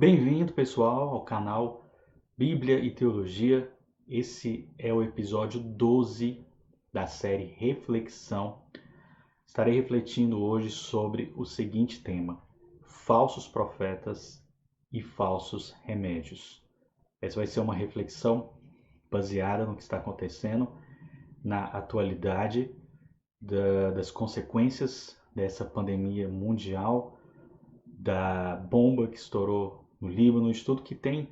Bem-vindo, pessoal, ao canal Bíblia e Teologia. Esse é o episódio 12 da série Reflexão. Estarei refletindo hoje sobre o seguinte tema: falsos profetas e falsos remédios. Essa vai ser uma reflexão baseada no que está acontecendo na atualidade das consequências dessa pandemia mundial, da bomba que estourou no Líbano, de tudo que tem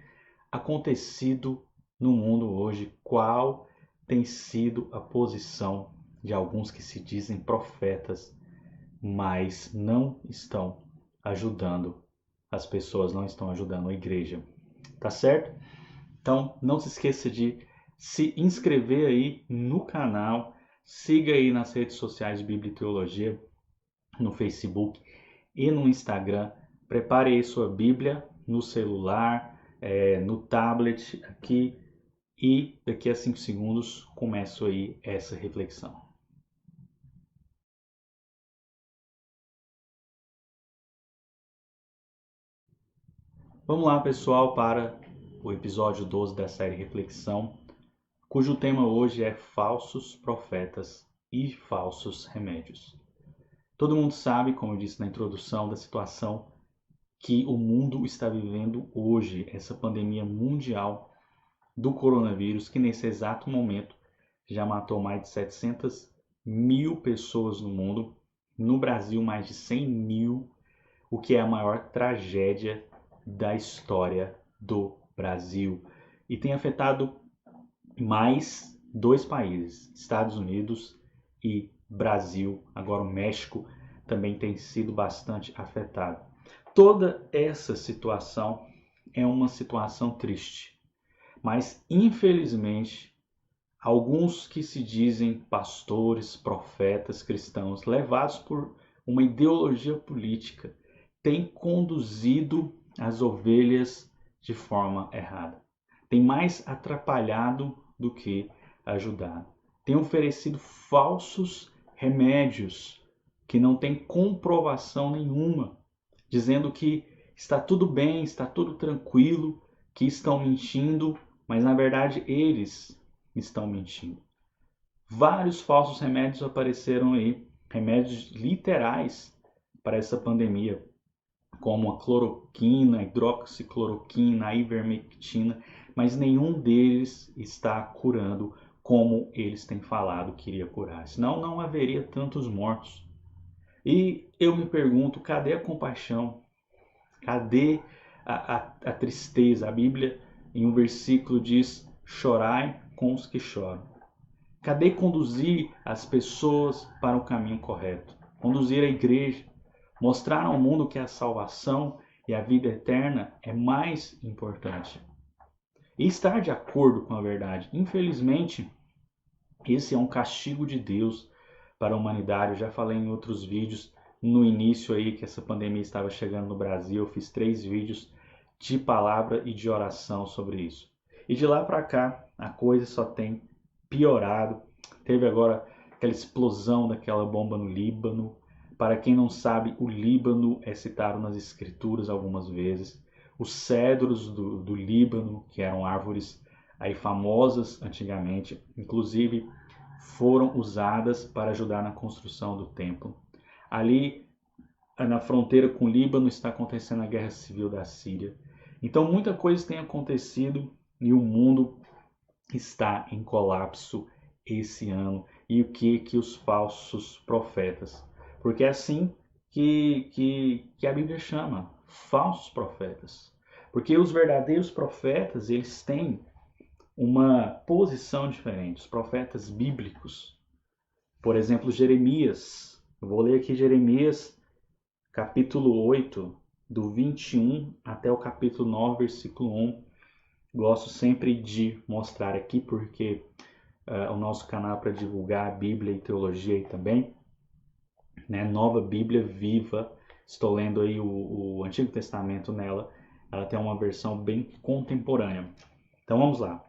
acontecido no mundo hoje, qual tem sido a posição de alguns que se dizem profetas, mas não estão ajudando as pessoas, não estão ajudando a igreja. Tá certo? Então, não se esqueça de se inscrever aí no canal, siga aí nas redes sociais Bíblia e Teologia, no Facebook e no Instagram. Prepare aí sua Bíblia no celular, no tablet aqui, e daqui a 5 segundos começo aí essa reflexão. Vamos lá, pessoal, para o episódio 12 da série Reflexão, cujo tema hoje é falsos profetas e falsos remédios. Todo mundo sabe, como eu disse na introdução, da situação que o mundo está vivendo hoje, essa pandemia mundial do coronavírus, que nesse exato momento já matou mais de 700 mil pessoas no mundo, no Brasil mais de 100 mil, o que é a maior tragédia da história do Brasil. E tem afetado mais dois países, Estados Unidos e Brasil. Agora o México também tem sido bastante afetado. Toda essa situação é uma situação triste, mas infelizmente alguns que se dizem pastores, profetas, cristãos, levados por uma ideologia política, têm conduzido as ovelhas de forma errada. Tem mais atrapalhado do que ajudado. Tem oferecido falsos remédios que não têm comprovação nenhuma, dizendo que está tudo bem, está tudo tranquilo, que estão mentindo, mas na verdade eles estão mentindo. Vários falsos remédios apareceram aí, remédios literais para essa pandemia, como a cloroquina, a hidroxicloroquina, a ivermectina, mas nenhum deles está curando como eles têm falado que iria curar. Senão não haveria tantos mortos. E eu me pergunto, cadê a compaixão? Cadê a tristeza? A Bíblia, em um versículo, diz: chorai com os que choram. Cadê conduzir as pessoas para o caminho correto? Conduzir a igreja, mostrar ao mundo que a salvação e a vida eterna é mais importante. E estar de acordo com a verdade. Infelizmente, esse é um castigo de Deus para a humanidade. Eu já falei em outros vídeos, no início aí que essa pandemia estava chegando no Brasil, eu fiz 3 vídeos de palavra e de oração sobre isso. E de lá para cá, a coisa só tem piorado. Teve agora aquela explosão daquela bomba no Líbano. Para quem não sabe, o Líbano é citado nas escrituras algumas vezes. Os cedros do Líbano, que eram árvores aí famosas antigamente, inclusive foram usadas para ajudar na construção do templo. Ali, na fronteira com o Líbano, está acontecendo a guerra civil da Síria. Então, muita coisa tem acontecido e o mundo está em colapso esse ano. E o que os falsos profetas? Porque é assim que a Bíblia chama, falsos profetas. Porque os verdadeiros profetas, eles têm uma posição diferente. Os profetas bíblicos, por exemplo, Jeremias. Eu vou ler aqui Jeremias, capítulo 8, do 21 até o capítulo 9, versículo 1. Gosto sempre de mostrar aqui porque o nosso canal para divulgar a Bíblia e teologia aí também, né? Nova Bíblia Viva. Estou lendo aí o Antigo Testamento nela. Ela tem uma versão bem contemporânea. Então vamos lá.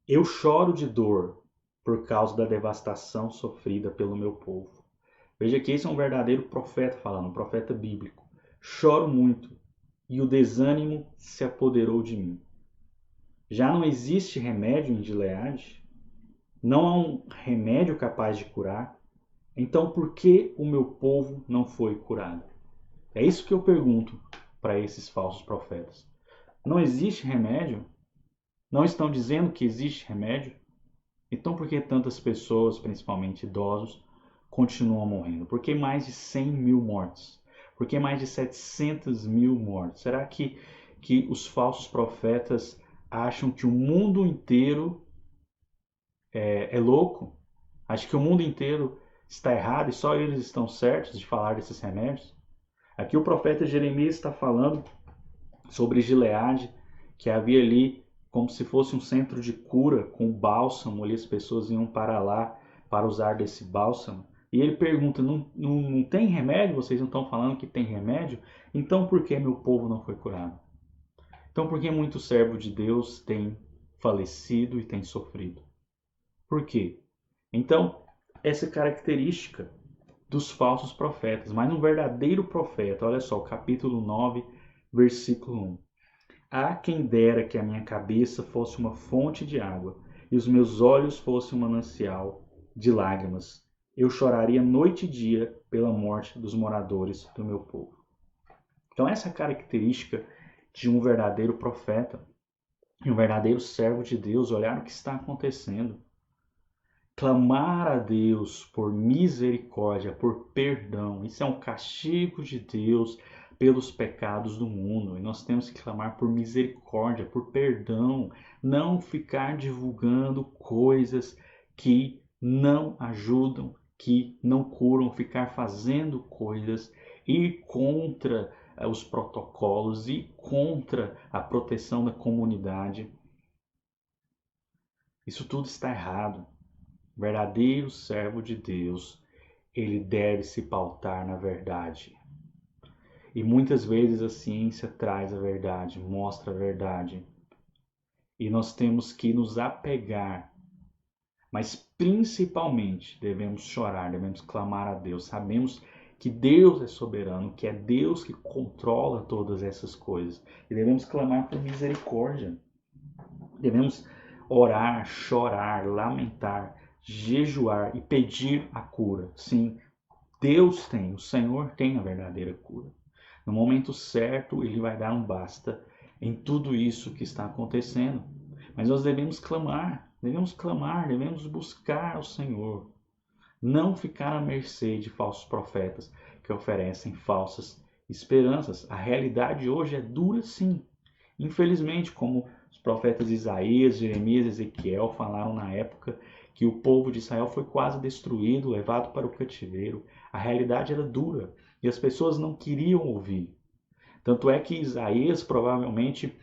Eu choro de dor por causa da devastação sofrida pelo meu povo. Veja que esse é um verdadeiro profeta falando, um profeta bíblico. Choro muito e o desânimo se apoderou de mim. Já não existe remédio em Gileade? Não há um remédio capaz de curar? Então por que o meu povo não foi curado? É isso que eu pergunto para esses falsos profetas. Não existe remédio? Não estão dizendo que existe remédio? Então por que tantas pessoas, principalmente idosos, continuam morrendo? Por que mais de 100 mil mortes? Por que mais de 700 mil mortes? Será que os falsos profetas acham que o mundo inteiro é louco? Acho que o mundo inteiro está errado e só eles estão certos de falar desses remédios? Aqui o profeta Jeremias está falando sobre Gileade, que havia ali como se fosse um centro de cura com bálsamo, ali as pessoas iam para lá para usar desse bálsamo. E ele pergunta, não tem remédio? Vocês não estão falando que tem remédio? Então por que meu povo não foi curado? Então por que muito servo de Deus tem falecido e tem sofrido? Por quê? Então, essa característica dos falsos profetas, mas um verdadeiro profeta, olha só, capítulo 9, versículo 1. Há quem dera que a minha cabeça fosse uma fonte de água e os meus olhos fossem um manancial de lágrimas. Eu choraria noite e dia pela morte dos moradores do meu povo. Então essa é a característica de um verdadeiro profeta, de um verdadeiro servo de Deus, olhar o que está acontecendo. Clamar a Deus por misericórdia, por perdão. Isso é um castigo de Deus pelos pecados do mundo. E nós temos que clamar por misericórdia, por perdão. Não ficar divulgando coisas que não ajudam, que não curam. Ficar fazendo coisas, ir contra os protocolos, ir contra a proteção da comunidade. Isso tudo está errado. O verdadeiro servo de Deus, ele deve se pautar na verdade. E muitas vezes a ciência traz a verdade, mostra a verdade. E nós temos que nos apegar, mas principalmente devemos chorar, devemos clamar a Deus. Sabemos que Deus é soberano, que é Deus que controla todas essas coisas. E devemos clamar por misericórdia. Devemos orar, chorar, lamentar, jejuar e pedir a cura. Sim, Deus tem, o Senhor tem a verdadeira cura. No momento certo, Ele vai dar um basta em tudo isso que está acontecendo. Mas nós devemos clamar, devemos buscar ao Senhor. Não ficar à mercê de falsos profetas que oferecem falsas esperanças. A realidade hoje é dura, sim. Infelizmente, como os profetas Isaías, Jeremias e Ezequiel falaram na época que o povo de Israel foi quase destruído, levado para o cativeiro. A realidade era dura e as pessoas não queriam ouvir. Tanto é que Isaías provavelmente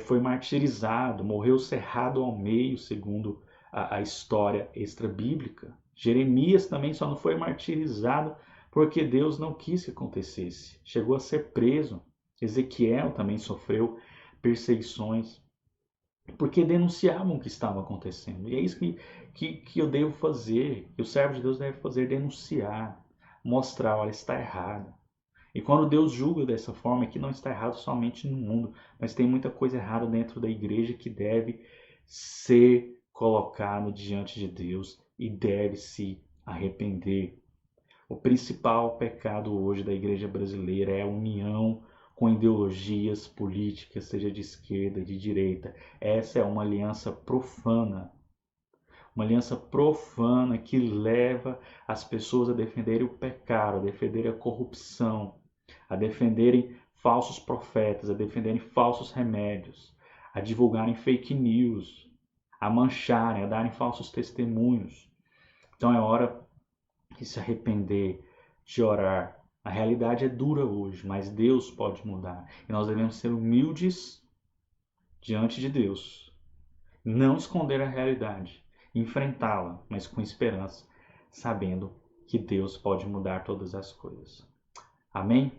foi martirizado, morreu cerrado ao meio, segundo a história extra-bíblica. Jeremias também só não foi martirizado porque Deus não quis que acontecesse. Chegou a ser preso. Ezequiel também sofreu perseguições porque denunciavam o que estava acontecendo. E é isso que eu devo fazer, que o servo de Deus deve fazer, denunciar, mostrar, olha, está errado. E quando Deus julga dessa forma, é que não está errado somente no mundo, mas tem muita coisa errada dentro da igreja que deve ser colocado diante de Deus e deve se arrepender. O principal pecado hoje da igreja brasileira é a união com ideologias políticas, seja de esquerda, de direita. Essa é uma aliança profana que leva as pessoas a defenderem o pecado, a defenderem a corrupção, a defenderem falsos profetas, a defenderem falsos remédios, a divulgarem fake news, a mancharem, a darem falsos testemunhos. Então é hora de se arrepender, de orar. A realidade é dura hoje, mas Deus pode mudar. E nós devemos ser humildes diante de Deus. Não esconder a realidade, enfrentá-la, mas com esperança, sabendo que Deus pode mudar todas as coisas. Amém?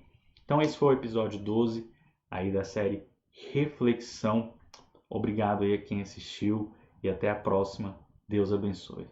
Então esse foi o episódio 12 aí da série Reflexão. Obrigado aí a quem assistiu e até a próxima. Deus abençoe.